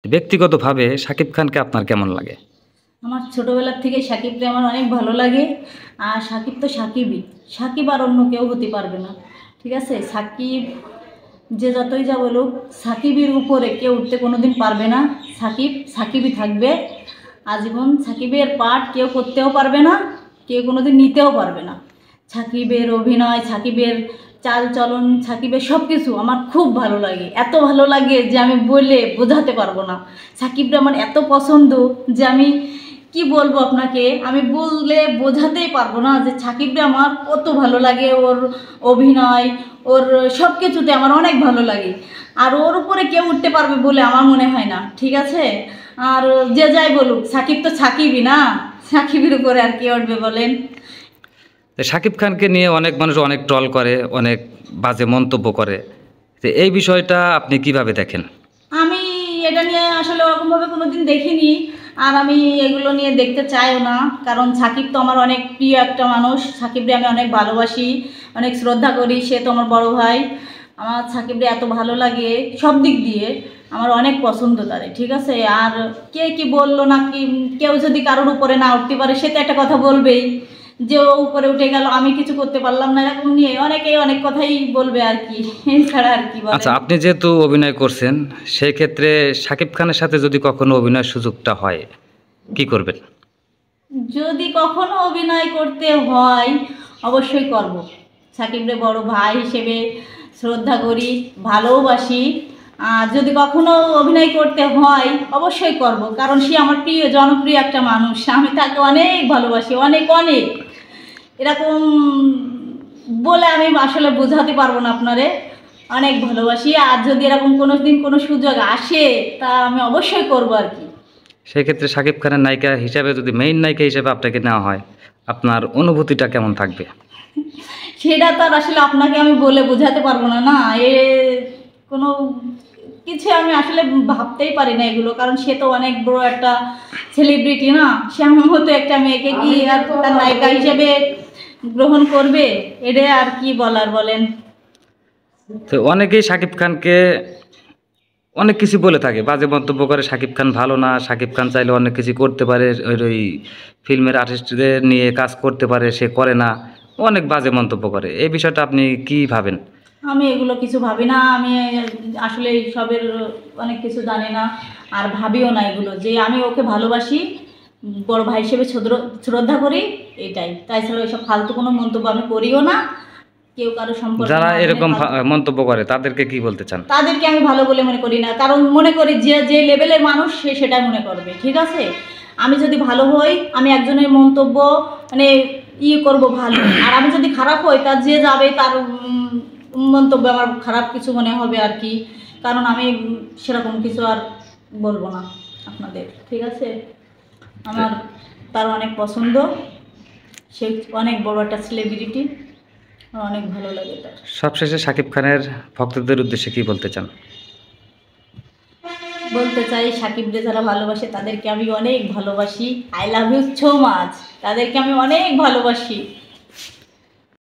ব্যক্তিগতভাবে শাকিব খানকে আপনার কেমন লাগে? আমার ছোটোবেলার থেকেই সাকিবকে আমার অনেক ভালো লাগে। আর সাকিব তো সাকিবই, সাকিব আর অন্য কেউ হতে পারবে না। ঠিক আছে, সাকিব যে যতই যা বলুক, সাকিবের উপরে কেউ উঠতে কোনো দিন পারবে না। সাকিব সাকিবই থাকবে আজীবন। সাকিবের পার্ট কেউ করতেও পারবে না, কেউ কোনো দিন নিতেও পারবে না। সাকিবের অভিনয়, সাকিবের চাল চলন, সাকিবের সব কিছু আমার খুব ভালো লাগে। এত ভালো লাগে যে আমি বলে বোঝাতে পারবো না। সাকিবটা আমার এত পছন্দ যে আমি কি বলবো আপনাকে, আমি বললে বোঝাতেই পারবো না যে সাকিবটা আমার কত ভালো লাগে। ওর অভিনয়, ওর সব কিছুতে আমার অনেক ভালো লাগে। আর ওর উপরে কেউ উঠতে পারবে বলে আমার মনে হয় না। ঠিক আছে, আর যে যাই বলুক, সাকিব তো সাকিবই না, সাকিবের উপরে আর কে উঠবে বলেন? শাকিব খানকে নিয়ে অনেক মানুষ অনেক ট্রল করে, অনেক বাজে মন্তব্য করে। তো এই বিষয়টা আপনি কিভাবে দেখেন? আমি এটা নিয়ে আসলে ওরকমভাবে কোনো দিন দেখিনি, আর আমি এগুলো নিয়ে দেখতে চাইও না। কারণ সাকিব তো আমার অনেক প্রিয় একটা মানুষ। সাকিবরে আমি অনেক ভালোবাসি, অনেক শ্রদ্ধা করি। সে তো আমার বড় ভাই। আমার সাকিবরে এত ভালো লাগে সব দিক দিয়ে, আমার অনেক পছন্দ তারে। ঠিক আছে, আর কে কি বললো না কি, কেউ যদি কারোর উপরে না উঠতে পারে সে তো একটা কথা বলবেই যে ও উপরে উঠে গেল, আমি কিছু করতে পারলাম না, এরকম নিয়ে অনেকেই অনেক কথাই বলবে আর কি। এছাড়া আর কি আচ্ছা, বলেন? আপনি যেহেতু অভিনয় করছেন, সেই ক্ষেত্রে শাকিব খানের সাথে যদি কখনো অভিনয়ের সুযোগটা হয়, কি করবেন? যদি কখনো অভিনয় করতে হয় অবশ্যই করব। সাকিবরে বড় ভাই হিসেবে শ্রদ্ধা করি, ভালোবাসি। আর যদি কখনো অভিনয় করতে হয় অবশ্যই করব, কারণ সে আমার প্রিয় জনপ্রিয় একটা মানুষ। আমি তাকে অনেক ভালোবাসি, অনেক অনেক। এরকম বলে আমি আসলে বোঝাতে পারবো না আপনারে। অনেক ভালোবাসি, আর যদি এরকম কোনো দিন কোনো সুযোগ আসে তা আমি অবশ্যই করব আর কি। সেই ক্ষেত্রে শাকিব খানের নায়িকা হিসাবে, যদি মেইন নায়িকা হিসেবে আপনাকে নেওয়া হয়, আপনার অনুভূতিটা কেমন থাকবে? সেটা তো আর আসলে আপনাকে আমি বলে বোঝাতে পারবো না। না, এ কোনো কিছু আমি আসলে ভাবতেই পারি না এগুলো, কারণ সে তো অনেক বড় একটা সেলিব্রিটি না। সে আমার মতো একটা মেয়েকে কি আর তার নায়িকা হিসেবে গ্রহণ করবে? এটা আর কি বলার বলেন? তো অনেকেই শাকিব খানকে অনেক কিছু বলে থাকে, বাজে মন্তব্য করে, শাকিব খান ভালো না, শাকিব খান চাইলে অনেক কিছু করতে পারে, ওই ফিল্মের আর্টিস্টদের নিয়ে কাজ করতে পারে, সে করে না, অনেক বাজে মন্তব্য করে। এই বিষয়টা আপনি কি ভাবেন? আমি এগুলো কিছু ভাবি না। আমি আসলে এইসবের অনেক কিছু জানি না, আর ভাবিও না এগুলো। যে আমি ওকে ভালোবাসি, বড় ভাই হিসেবে শ্রদ্ধা করি, এটাই। তাই ছাড়া ওইসব ফালতু কোনো মন্তব্য আমি করিও না। কেউ কারো সম্পর্কে যারা না জেনে এরকম মন্তব্য করে তাদেরকে কি বলতে চান? তাদেরকে আমি ভালো বলে মনে করি না, কারণ মনে করি যে যে লেভেলের মানুষ সে সেটা মনে করবে। ঠিক আছে, আমি যদি ভালো হই, আমি একজনের মন্তব্য মানে করব ভালো, আর আমি যদি খারাপ হই, তার যে যাবে তার মন্তব্য আমার খারাপ কিছু মনে হবে আর কি। কারণ আমি সেরকম কিছু আর বলবো না আপনাদের। ঠিক আছে, আমার তার অনেক পছন্দ। সে অনেক বড় একটা সেলিব্রিটি, আমার অনেক ভালো লাগে তার। সবশেষে শাকিব খানের ভক্তদের উদ্দেশ্যে কি বলতে চান? বলতে চাই, সাকিবরে যারা ভালোবাসে তাদেরকে আমি অনেক ভালোবাসি। I love you so much. তাদেরকে আমি অনেক ভালোবাসি।